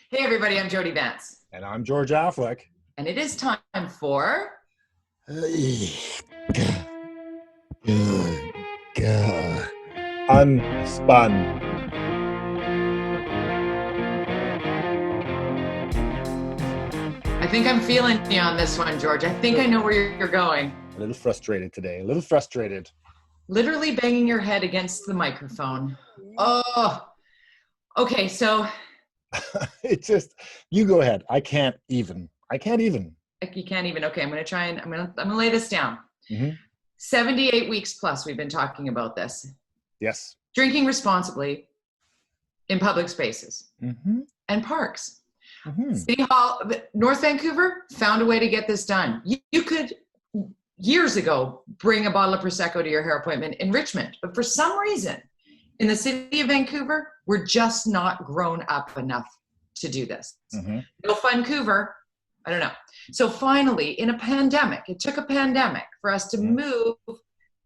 Hey everybody, I'm Jody Vance. And I'm George Affleck. And it is time for UnSpun. I think I'm feeling you on this one, George. I think I know where you're going. A little frustrated today, a little frustrated. Literally banging your head against the microphone. Oh, okay, so It's just, you go ahead. I can't even. you can't even. Okay, I'm gonna lay this down. 78 weeks plus we've been talking about this. Yes. Drinking responsibly in public spaces and parks. City Hall, North Vancouver found a way to get this done. You could, years ago, bring a bottle of Prosecco to your hair appointment in Richmond. But for some reason, in the city of Vancouver, we're just not grown up enough to do this. No Vancouver, I don't know. So finally, in a pandemic, it took a pandemic for us to move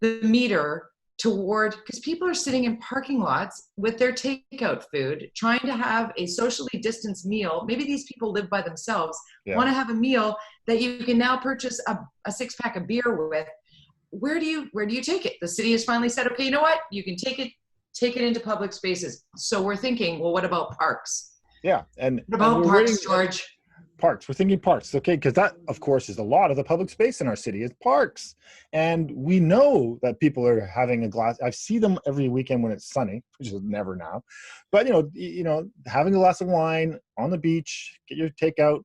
the meter toward, because people are sitting in parking lots with their takeout food, trying to have a socially distanced meal. Maybe these people live by themselves, want to have a meal that you can now purchase a six-pack of beer with. Where do you take it? The city has finally said, okay, you know what? You can take it into public spaces. So we're thinking, well, what about parks? Yeah. And what about parks, George? Parks. We're thinking parks, okay? Because that, of course, is a lot of the public space in our city is parks. And we know that people are having a glass. I see them every weekend when it's sunny, which is never now. But, you know, having a glass of wine on the beach, get your takeout,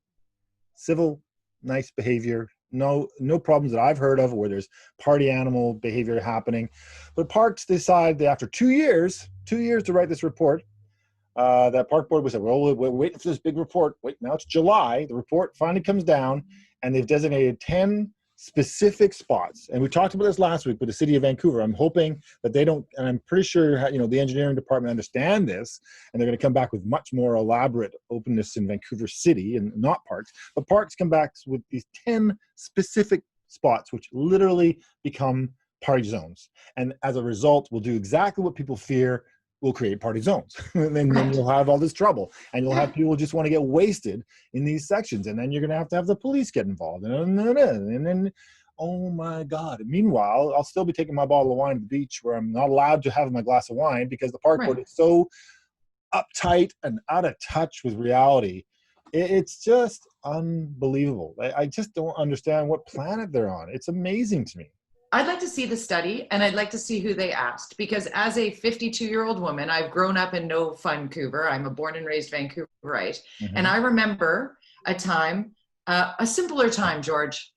civil, nice behavior. No problems that I've heard of where there's party animal behavior happening. But parks decide that after 2 years to write this report, that park board was said, well, we're waiting for this big report. Wait, now it's July. The report finally comes down, and they've designated 10 specific spots. And we talked about this last week with the city of Vancouver. I'm hoping that they don't, and I'm pretty sure, the engineering department understand this, and they're going to come back with much more elaborate openness in Vancouver City and not parks. But parks come back with these 10 specific spots, which literally become party zones. And as a result, will do exactly what people fear. Will create party zones. And then you'll have all this trouble, and you'll have people just want to get wasted in these sections, and then you're going to have the police get involved, and then oh my God. Meanwhile, I'll still be taking my bottle of wine to the beach where I'm not allowed to have my glass of wine because the park board is so uptight and out of touch with reality. It's just unbelievable. I just don't understand what planet they're on. It's amazing to me. I'd like to see the study, and I'd like to see who they asked, because as a 52-year-old woman, I've grown up in no Vancouver. I'm a born and raised Vancouverite. And I remember a time, a simpler time, George,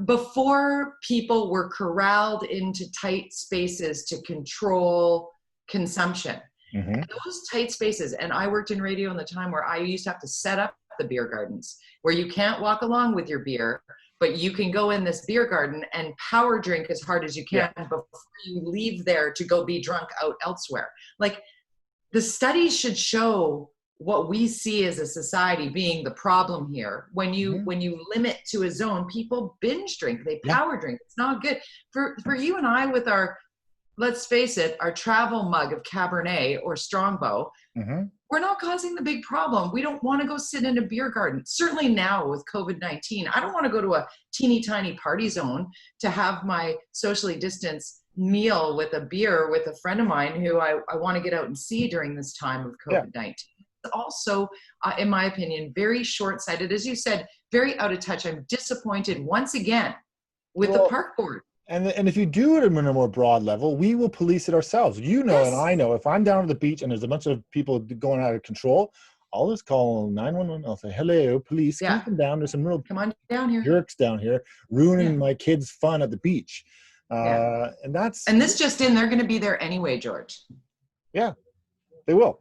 before people were corralled into tight spaces to control consumption. And those tight spaces, and I worked in radio in the time where I used to have to set up the beer gardens, where you can't walk along with your beer, but you can go in this beer garden and power drink as hard as you can before you leave there to go be drunk out elsewhere. Like, the studies should show what we see as a society being the problem here. When you limit to a zone, people binge drink, they power drink. It's not good. For you and I with our, let's face it, our travel mug of Cabernet or Strongbow, we're not causing the big problem. We don't want to go sit in a beer garden. Certainly now with COVID-19, I don't want to go to a teeny tiny party zone to have my socially distanced meal with a beer with a friend of mine who I want to get out and see during this time of COVID-19. Also, in my opinion, very short-sighted. As you said, very out of touch. I'm disappointed once again with the park board. And if you do it on a more broad level, we will police it ourselves. And I know if I'm down at the beach and there's a bunch of people going out of control, I'll just call 911. I'll say, hello, police, can you come down? There's some real come on down here. Jerks down here ruining my kids' fun at the beach. And this just in, they're going to be there anyway, George. Yeah. They will.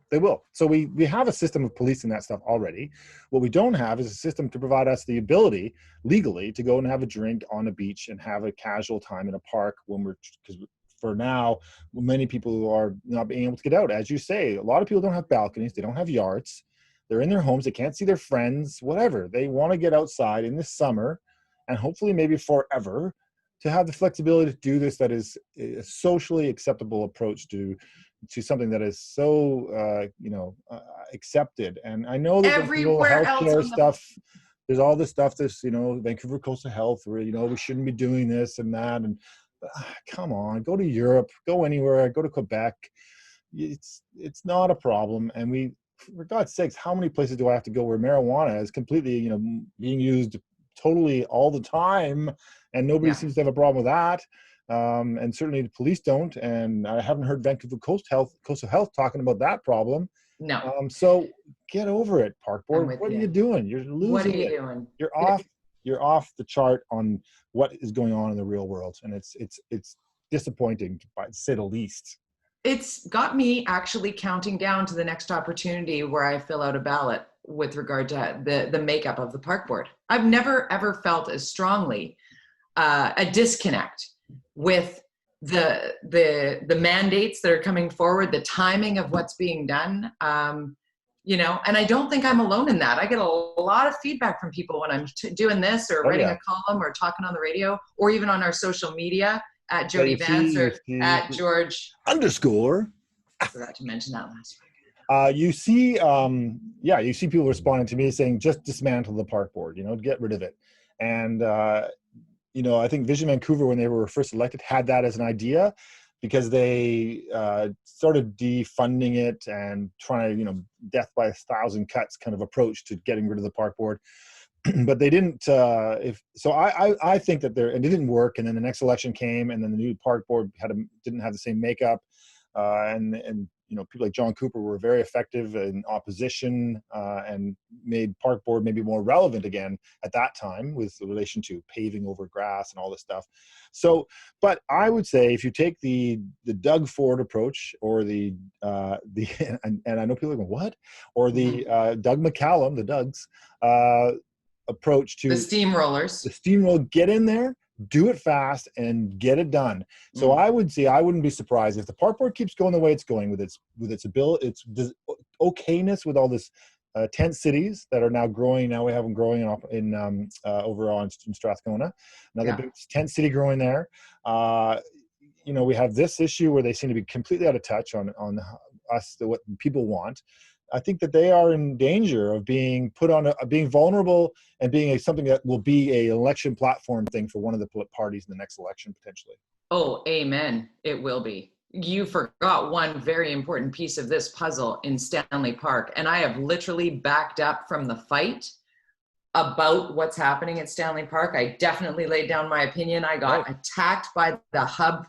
So we have a system of policing that stuff already. What we don't have is a system to provide us the ability legally to go and have a drink on a beach and have a casual time in a park because for now, many people are not being able to get out. As you say, a lot of people don't have balconies. They don't have yards. They're in their homes. They can't see their friends, whatever. They want to get outside in the summer and hopefully maybe forever to have the flexibility to do this. That is a socially acceptable approach to to something that is so, accepted. And I know that there's little Everywhere else healthcare on the stuff. There's all this stuff that's, Vancouver Coastal Health, where, we shouldn't be doing this and that. And come on, go to Europe, go anywhere, go to Quebec. It's not a problem. And for God's sakes, how many places do I have to go where marijuana is completely, being used totally all the time, and nobody seems to have a problem with that. And certainly the police don't. And I haven't heard Vancouver Coastal Health talking about that problem. No. So get over it, Park Board. What are you. you doing? You're losing What are you it. doing? You're off the chart on what is going on in the real world, and it's disappointing, to say the least. It's got me actually counting down to the next opportunity where I fill out a ballot with regard to the makeup of the park board. I've never ever felt as strongly a disconnect with the mandates that are coming forward, the timing of what's being done. And I don't think I'm alone in that. I get a lot of feedback from people when I'm doing this or writing a column or talking on the radio or even on our social media at Jody Vance or at George _ I forgot to mention that last week. You see people responding to me saying, just dismantle the park board, get rid of it. And, I think Vision Vancouver, when they were first elected, had that as an idea, because they started defunding it and trying to, death by 1,000 cuts kind of approach to getting rid of the park board. But they didn't. I think that and it didn't work. And then the next election came, and then the new park board didn't have the same makeup, and people like John Cooper were very effective in opposition, and made park board maybe more relevant again at that time with relation to paving over grass and all this stuff. So, but I would say if you take the Doug Ford approach, or and I know people are going, what? Or the Doug McCallum, the Dougs, approach to the steamroller, get in there, do it fast, and get it done. So I wouldn't be surprised if the park board keeps going the way it's going with its ability, its okayness with all this tent cities that are now growing. Now we have them growing in overall in Strathcona, another big tent city growing there. We have this issue where they seem to be completely out of touch on us, what people want. I think that they are in danger of being put on being vulnerable and being something that will be a election platform thing for one of the parties in the next election, potentially. Oh, amen. It will be. You forgot one very important piece of this puzzle in Stanley Park. And I have literally backed up from the fight about what's happening at Stanley Park. I definitely laid down my opinion. I got attacked by the hub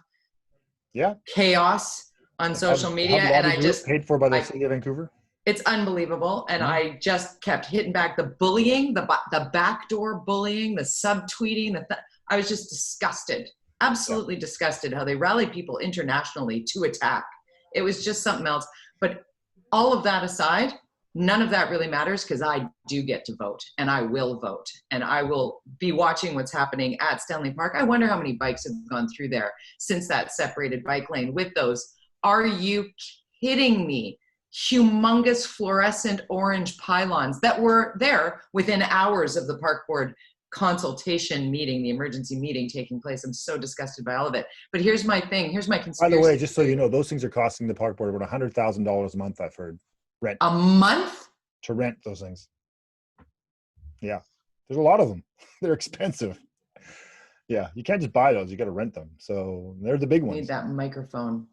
chaos on social media. And I just paid for by the city of Vancouver. It's unbelievable. And I just kept hitting back the bullying, the backdoor bullying, the subtweeting. I was just disgusted, absolutely disgusted how they rally people internationally to attack. It was just something else. But all of that aside, none of that really matters, because I do get to vote, and I will vote, and I will be watching what's happening at Stanley Park. I wonder how many bikes have gone through there since that separated bike lane with those. Are you kidding me? Humongous fluorescent orange pylons that were there within hours of the park board consultation meeting, the emergency meeting taking place. I'm so disgusted by all of it. But here's my thing. Here's my conspiracy. By the way, just so you know, those things are costing the park board about $100,000 a month, I've heard. Rent. A month? To rent those things. Yeah. There's a lot of them. They're expensive. Yeah. You can't just buy those. You got to rent them. So they're the big ones. Need that microphone.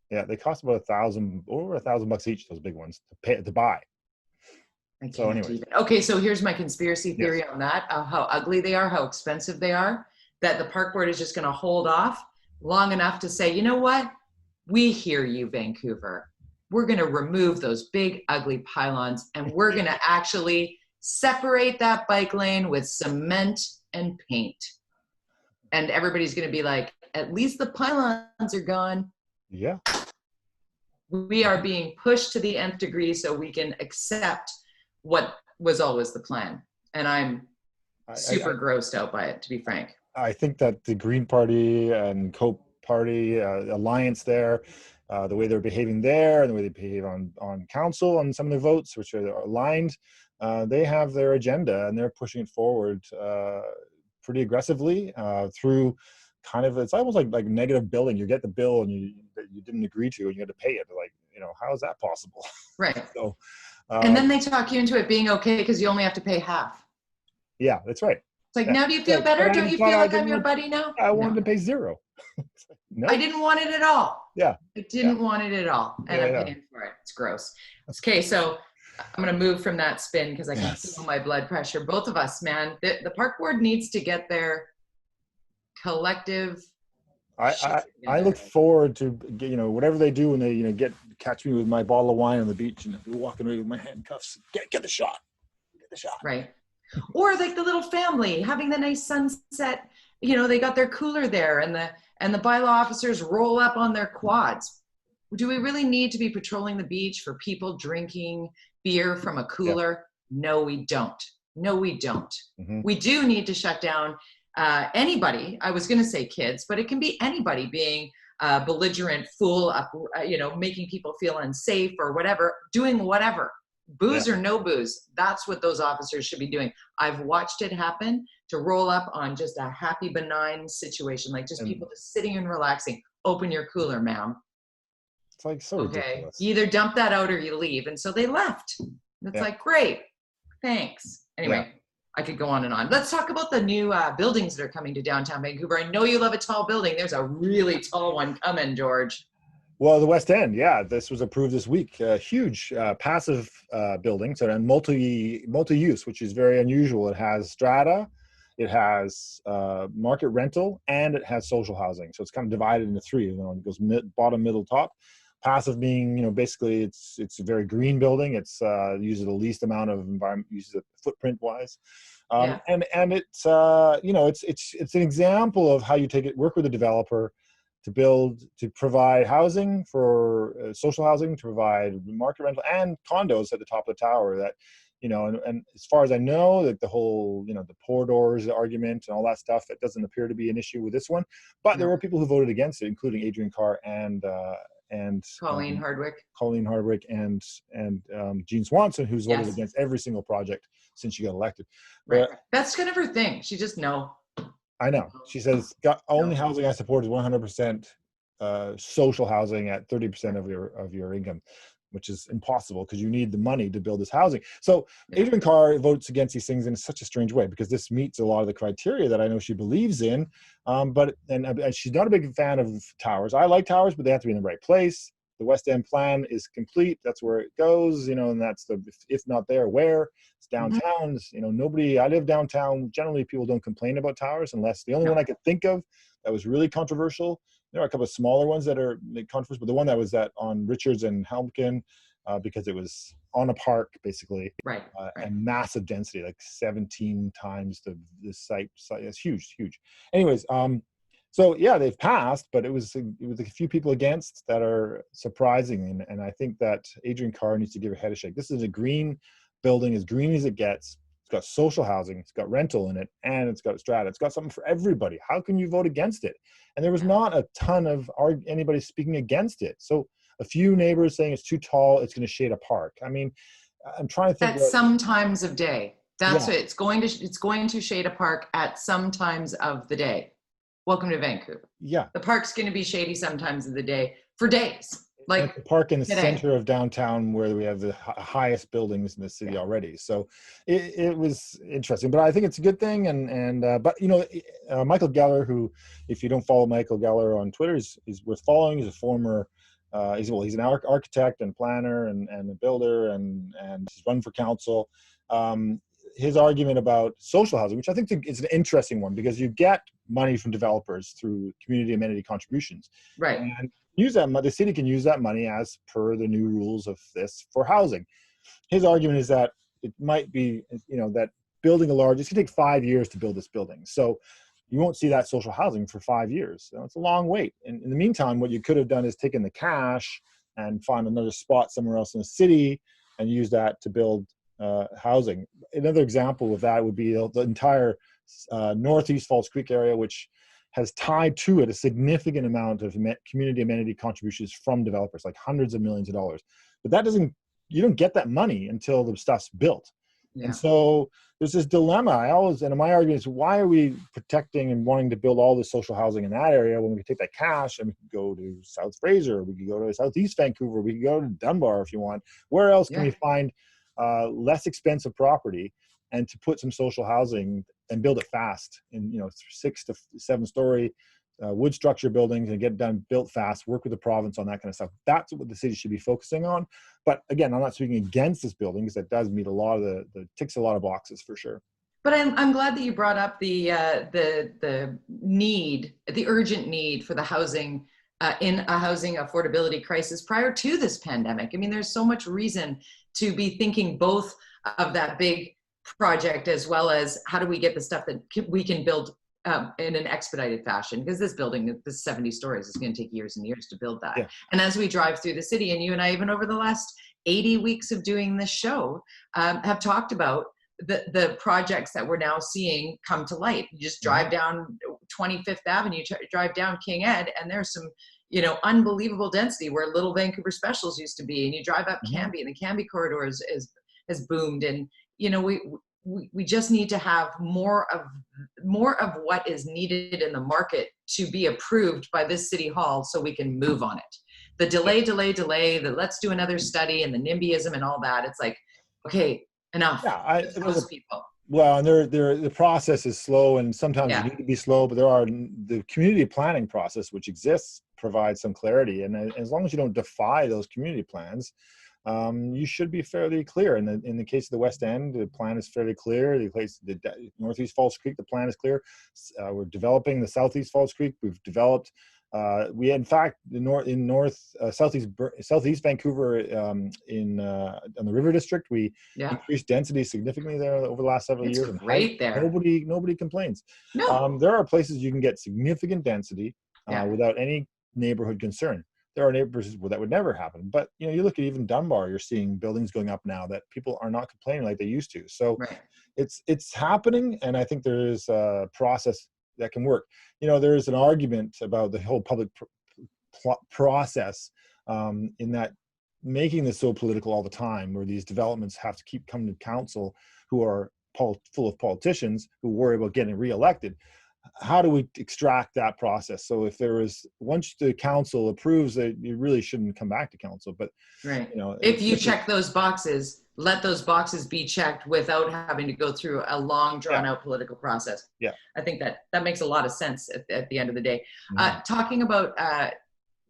Yeah, they cost about over $1,000 each. Those big ones to buy. So anyway, okay. So here's my conspiracy theory on that: how ugly they are, how expensive they are. That the park board is just going to hold off long enough to say, you know what? We hear you, Vancouver. We're going to remove those big ugly pylons, and we're going to actually separate that bike lane with cement and paint. And everybody's going to be like, at least the pylons are gone. Yeah. We are being pushed to the nth degree so we can accept what was always the plan. And I'm super grossed out by it, to be frank. I think that the Green Party and Cope Party alliance there, the way they're behaving there and the way they behave on council on some of their votes, which are aligned, they have their agenda and they're pushing it forward pretty aggressively through kind of, it's almost like negative billing. You get the bill and you didn't agree to, and you had to pay it. Like, how is that possible? Right. So, and then they talk you into it being okay because you only have to pay half. Yeah, that's right. It's like, yeah. now do you feel better? Don't you feel like I'm your buddy now? I wanted to pay zero. No. I didn't want it at all. Yeah. I didn't want it at all. And I'm paying for it. It's gross. Okay, so I'm going to move from that spin because I can feel my blood pressure. Both of us, man. The park board needs to get their collective. I look forward to whatever they do when they catch me with my bottle of wine on the beach and walking away with my handcuffs. Get the shot. Get the shot. Right. Or like the little family having the nice sunset. They got their cooler there, and the bylaw officers roll up on their quads. Do we really need to be patrolling the beach for people drinking beer from a cooler? Yeah. No, we don't. No, we don't. Mm-hmm. We do need to shut down anybody. I was going to say kids, but it can be anybody being belligerent, fool up, making people feel unsafe or whatever, doing whatever. Booze or no booze, that's what those officers should be doing. I've watched it happen, to roll up on just a happy, benign situation, like just people just sitting and relaxing. Open your cooler, ma'am. It's like so ridiculous. You either dump that out or you leave. And so they left. It's like, great, thanks. Anyway, I could go on and on. Let's talk about the new buildings that are coming to downtown Vancouver. I know you love a tall building. There's a really tall one coming, George. Well, the West End, this was approved this week. A huge passive building, so a multi-use, which is very unusual. It has strata, it has market rental, and it has social housing. So it's kind of divided into three. It goes bottom, middle, top. Passive being, basically it's a very green building. It's uses the least amount of environment, uses it footprint-wise. And it's it's an example of how you work with a developer to provide housing for social housing, to provide market rental and condos at the top of the tower that, and as far as I know, like the whole, the pour doors argument and all that stuff, that doesn't appear to be an issue with this one. But there were people who voted against it, including Adrian Carr and Colleen Hardwick and Jean Swanson, who's voted against every single project since she got elected. Right. That's kind of her thing. She just I know. She says, only housing I support is 100% social housing at 30% of your income, which is impossible because you need the money to build this housing. So Adrian Carr votes against these things in such a strange way because this meets a lot of the criteria that I know she believes in. But she's not a big fan of towers. I like towers, but they have to be in the right place. The West End plan is complete. That's where it goes, and that's if not there, where? It's downtown. Mm-hmm. I live downtown. Generally, people don't complain about towers unless the only one I could think of that was really controversial. There are a couple of smaller ones that are controversial, but the one that was on Richards and Helmkin, because it was on a park, basically, and massive density, like 17 times the site. It's huge. Anyways, so they've passed, but it was a few people against that are surprising, and I think that Adrian Carr needs to give her head a shake. This is a green building, as green as it gets. It's got social housing, it's got rental in it, and it's got strata. It's got something for everybody. How can you vote against it? And there was not a ton of anybody speaking against it. So a few neighbors saying it's too tall, it's going to shade a park. I mean, I'm trying to think. At some times of day. That's it. It's going to shade a park at some times of the day. Welcome to Vancouver. Yeah. The park's going to be shady sometimes of the day for days. Like the park in the center of downtown where we have the highest buildings in the city already. So it was interesting, but I think it's a good thing. But Michael Geller, who, if you don't follow Michael Geller on Twitter, is worth following. He's a former, he's an architect and planner and a builder and he's run for council. His argument about social housing, which I think is an interesting one because you get money from developers through community amenity contributions. Right. And use that money, the city can use that money as per the new rules of this for housing. His argument is that it might be, that building it's going to take 5 years to build this building. So you won't see that social housing for 5 years. So it's a long wait. And in the meantime, what you could have done is taken the cash and find another spot somewhere else in the city and use that to build housing. Another example of that would be the entire Northeast Falls Creek area, which has tied to it a significant amount of community amenity contributions from developers, like hundreds of millions of dollars. But you don't get that money until the stuff's built. And so there's this dilemma. And my argument is, why are we protecting and wanting to build all the social housing in that area when we could take that cash and we could go to South Fraser, we could go to Southeast Vancouver, we could go to Dunbar if you want. Where else can we find less expensive property and to put some social housing and build it fast in 6 to 7 story wood structure buildings and get it done, built fast, work with the province on that kind of stuff. That's what the city should be focusing on. But again, I'm not speaking against this building, because it does meet a lot of the ticks a lot of boxes for sure. But I'm glad that you brought up the need, the urgent need for the housing in a housing affordability crisis prior to this pandemic. I mean, there's so much reason to be thinking both of that big project as well as how do we get the stuff that we can build in an expedited fashion, because this building, this 70 stories, is going to take years and years to build that. Yeah. And as we drive through the city, and you and I, even over the last 80 weeks of doing this show, have talked about the projects that we're now seeing come to light. You just drive down 25th Avenue, drive down King Ed, and there's some, unbelievable density where Little Vancouver Specials used to be. And you drive up Cambie, and the Cambie corridor has boomed. And, we just need to have more of what is needed in the market to be approved by this city hall so we can move on it. The delay, the let's do another study and the NIMBYism and all that. It's like, okay, enough. Yeah, those people. Well, and the process is slow, and sometimes you need to be slow, but the community planning process, which exists, provides some clarity. And as long as you don't defy those community plans, you should be fairly clear. In the case of the West End, the plan is fairly clear. The Northeast Falls Creek, the plan is clear. We're developing the Southeast Falls Creek. We've developed. In fact, Southeast Vancouver, on the River District, we increased density significantly there over the last several years. Great there. Nobody complains. No. There are places you can get significant density without any neighborhood concern. There are neighborhoods where that would never happen. But you look at even Dunbar, you're seeing buildings going up now that people are not complaining like they used to. So it's happening, and I think there is a process that can work. There's an argument about the whole public process in that making this so political all the time, where these developments have to keep coming to council who are full of politicians who worry about getting reelected. How do we extract that process? So if once the council approves that, you really shouldn't come back to council. But if you check those boxes, let those boxes be checked without having to go through a long drawn out political process. Yeah, I think that makes a lot of sense at the end of the day. Talking about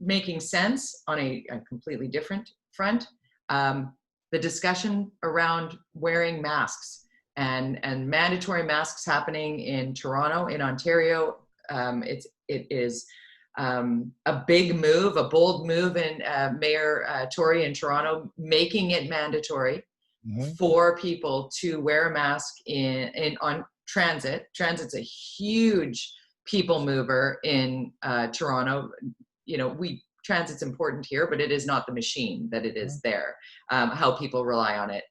making sense on a completely different front, the discussion around wearing masks. And mandatory masks happening in Toronto, in Ontario. It is a big move, a bold move in Mayor Tory in Toronto, making it mandatory for people to wear a mask on transit. Transit's a huge people mover in Toronto. Transit's important here, but it is not the machine that it is there. How people rely on it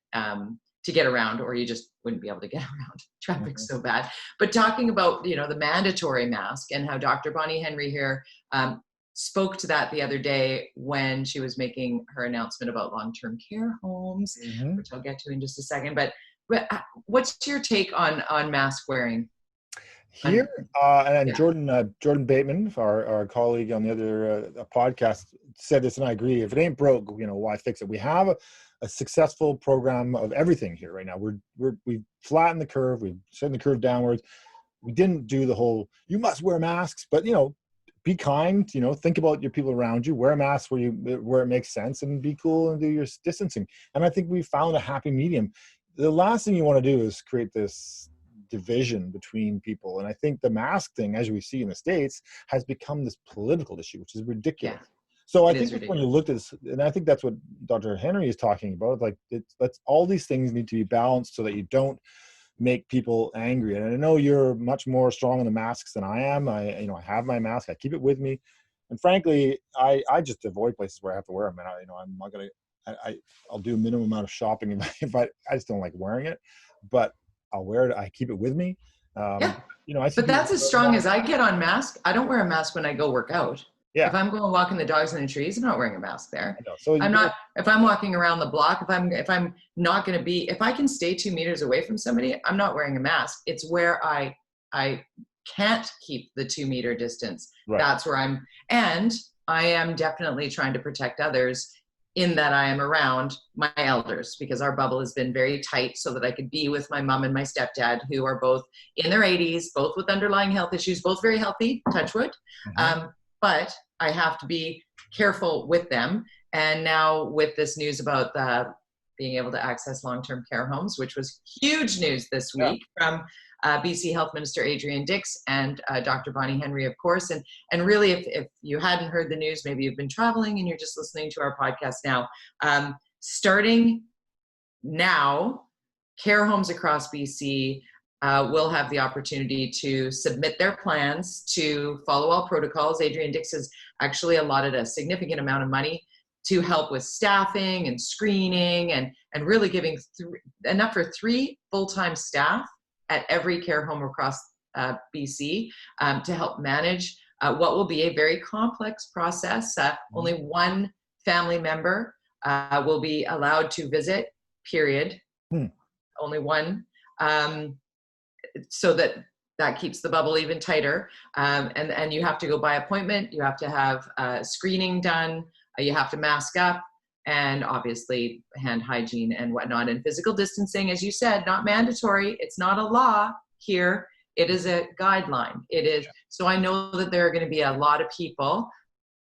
to get around, or you just wouldn't be able to get around. Traffic's so bad. But talking about, the mandatory mask, and how Dr. Bonnie Henry here spoke to that the other day when she was making her announcement about long-term care homes, which I'll get to in just a second. But what's your take on mask wearing? Here, and Jordan Bateman, our colleague on the other podcast, said this, and I agree. If it ain't broke, why fix it? We have a successful program of everything here right now. We've flattened the curve. We've sent the curve downwards. We didn't do the whole, you must wear masks, but be kind. Think about your people around you. Wear a mask where it makes sense, and be cool and do your distancing. And I think we found a happy medium. The last thing you want to do is create this division between people. And I think the mask thing, as we see in the States, has become this political issue, which is ridiculous. Yeah. So I think when you look at this, and I think that's what Dr. Henry is talking about, like all these things need to be balanced so that you don't make people angry. And I know you're much more strong on the masks than I am. I have my mask. I keep it with me. And frankly, I just avoid places where I have to wear them. And I'm not going to, I'll do a minimum amount of shopping if I just don't like wearing it, but I'll wear it. I keep it with me. But that's as strong as I get on mask. I don't wear a mask when I go work out. Yeah. If I'm going walking the dogs in the trees, I'm not wearing a mask there. I know. So I'm not, if I'm walking around the block, if I'm not going to be, if I can stay 2 meters away from somebody, I'm not wearing a mask. It's where I can't keep the 2 meter distance. Right. That's where and I am definitely trying to protect others in that I am around my elders, because our bubble has been very tight so that I could be with my mom and my stepdad, who are both in their 80s, both with underlying health issues, both very healthy, touch wood. But I have to be careful with them. And now with this news about being able to access long-term care homes, which was huge news this week from BC Health Minister Adrian Dix and Dr. Bonnie Henry, of course. And really, if you hadn't heard the news, maybe you've been traveling and you're just listening to our podcast now. Starting now, care homes across BC will have the opportunity to submit their plans to follow all protocols. Adrian Dix has actually allotted a significant amount of money to help with staffing and screening and really giving enough for 3 full-time staff at every care home across BC to help manage what will be a very complex process. Only one family member will be allowed to visit, period. Only one. So that keeps the bubble even tighter. And you have to go by appointment. You have to have screening done. You have to mask up, and obviously hand hygiene and whatnot, and physical distancing, as you said, not mandatory. It's not a law here. It is a guideline. It is. So I know that there are going to be a lot of people,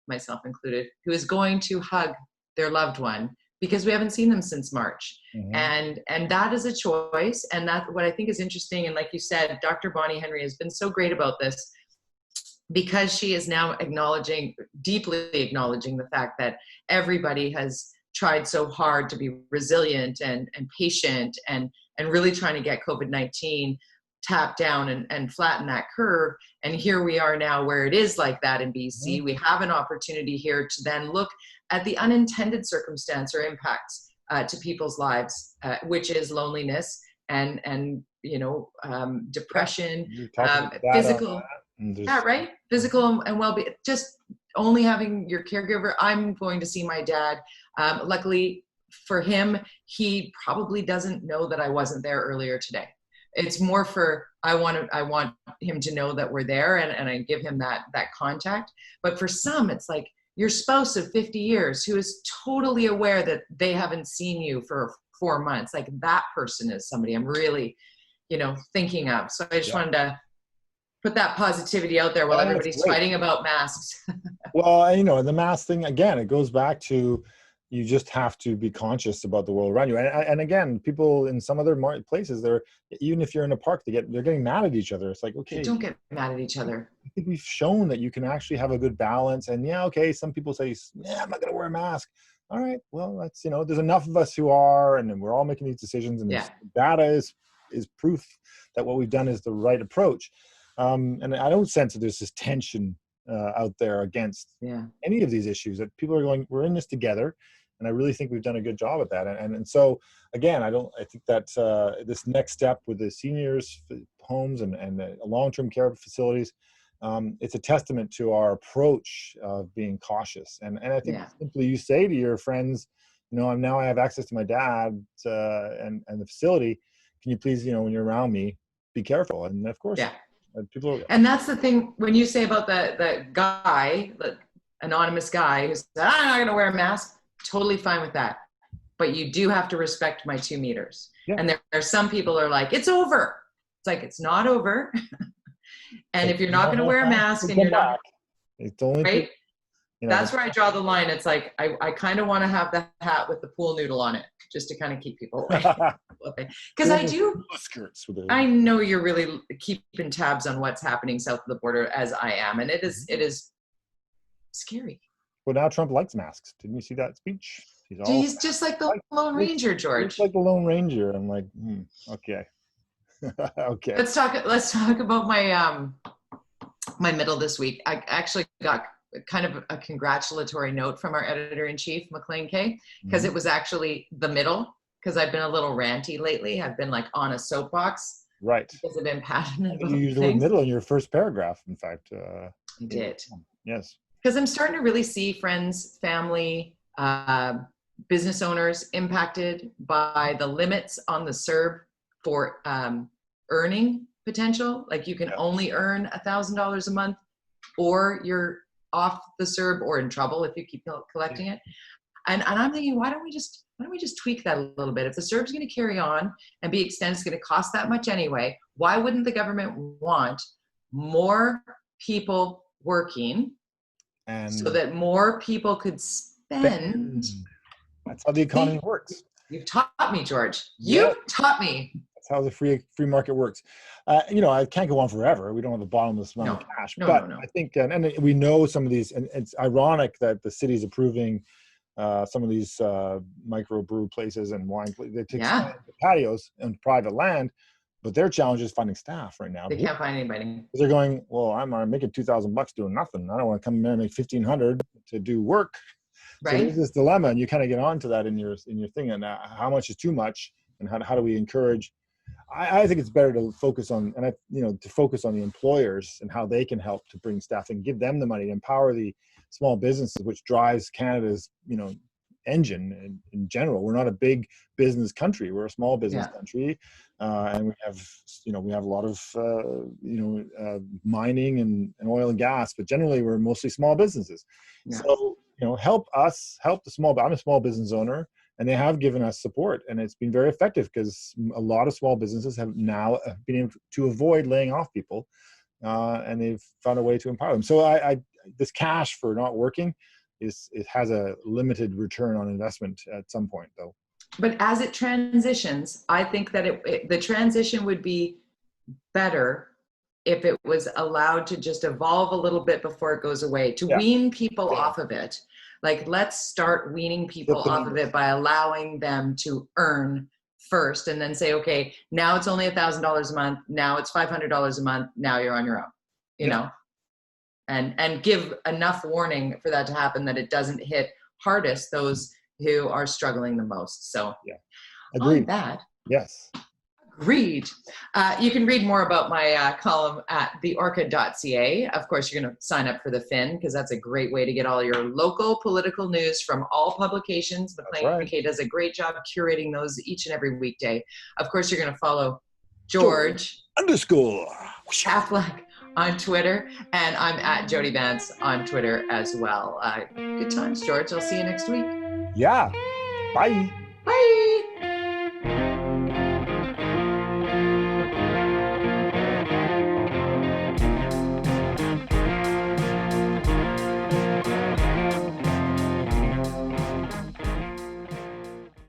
myself included, who is going to hug their loved one because we haven't seen them since March. And that is a choice. And that's what I think is interesting. And like you said, Dr. Bonnie Henry has been so great about this, because she is now deeply acknowledging the fact that everybody has tried so hard to be resilient and patient and really trying to get COVID-19 tapped down and flatten that curve. And here we are now where it is like that in BC. We have an opportunity here to then look at the unintended circumstance or impacts to people's lives, which is loneliness and depression, physical. Right. Physical and well-being. Just only having your caregiver. I'm going to see my dad. Luckily for him, he probably doesn't know that I wasn't there earlier today. It's more for I want him to know that we're there, and I give him that contact. But for some, it's like your spouse of 50 years who is totally aware that they haven't seen you for 4 months. Like that person is somebody I'm really, thinking of. So I just wanted to put that positivity out there while everybody's fighting about masks. Well, the mask thing, again, it goes back to you just have to be conscious about the world around you. And again, people in some other places, even if you're in a park, they're getting mad at each other. It's like, okay, don't get mad at each other. I think we've shown that you can actually have a good balance. And some people say, I'm not going to wear a mask. All right, well, that's, there's enough of us who are, and we're all making these decisions. And data is proof that what we've done is the right approach. And I don't sense that there's this tension out there against any of these issues, that people are going, we're in this together. And I really think we've done a good job at that. And so, again, I think that this next step with the seniors homes and the long-term care facilities, it's a testament to our approach of being cautious. And I think simply you say to your friends, now I have access to my dad and the facility. Can you please, when you're around me, be careful. And of course, and that's the thing when you say about the guy, the anonymous guy who said, I'm not going to wear a mask. Totally fine with that. But you do have to respect my 2 meters. And there are some people are like, it's over. It's like, it's not over. And if you're not going to wear a mask and you're not, it's only right? That's where I draw the line. It's like, I kind of want to have the hat with the pool noodle on it, just to kind of keep people away. Because I know you're really keeping tabs on what's happening south of the border, as I am. And it is scary. Well, now Trump likes masks. Didn't you see that speech? He's just like the Lone Ranger, George. He's like the Lone Ranger. I'm like, okay. Okay. Let's talk about my my middle this week. I actually got kind of a congratulatory note from our editor-in-chief, McLean Kay, because it was actually the middle, because I've been a little ranty lately. I've been like on a soapbox. Right. Because I've been passionate about you used the word middle in your first paragraph, in fact. You did. Yes. Because I'm starting to really see friends, family, business owners impacted by the limits on the CERB for earning potential. Like you can only earn $1,000 a month, or you're off the CERB or in trouble if you keep collecting it. And I'm thinking, why don't we just tweak that a little bit? If the CERB is going to carry on and be extended, it's going to cost that much anyway. Why wouldn't the government want more people working, and so that more people could spend? That's how the economy works. You've taught me, George. You've taught me. That's how the free market works. I can't go on forever. We don't have a bottomless amount of cash. But I think, and we know some of these, and it's ironic that the city's approving some of these microbrew places and wine places. They take the patios and private land, but their challenge is finding staff right now. They can't find anybody. They're going, well, I'm making $2,000 doing nothing. I don't want to come in there and make $1,500 to do work. Right. So there's this dilemma, and you kind of get onto that in your thing. And how much is too much, and how do we encourage? I think it's better to focus on, to focus on the employers and how they can help to bring staff and give them the money, empower the small businesses, which drives Canada's, engine in general. We're not a big business country. We're a small business country. And we have a lot of, mining and oil and gas, but generally we're mostly small businesses. Yeah. So, help the small, I'm a small business owner, and they have given us support, and it's been very effective because a lot of small businesses have now been able to avoid laying off people, and they've found a way to empower them. So this cash for not working it has a limited return on investment at some point, though. But as it transitions, I think that the transition would be better if it was allowed to just evolve a little bit before it goes away, to wean people off of it. Like, let's start weaning people off of it by allowing them to earn first, and then say, okay, now it's only $1,000 a month. Now it's $500 a month. Now you're on your own, you know, and give enough warning for that to happen, that it doesn't hit hardest those who are struggling the most. So agreed. On that. Yes. Agreed. You can read more about my column at theorca.ca. Of course, you're going to sign up for the Fin, because that's a great way to get all your local political news from all publications. McLean McKay does a great job curating those each and every weekday. Of course, you're going to follow George Affleck on Twitter, and I'm at Jody Vance on Twitter as well. Good times, George. I'll see you next week. Yeah. Bye.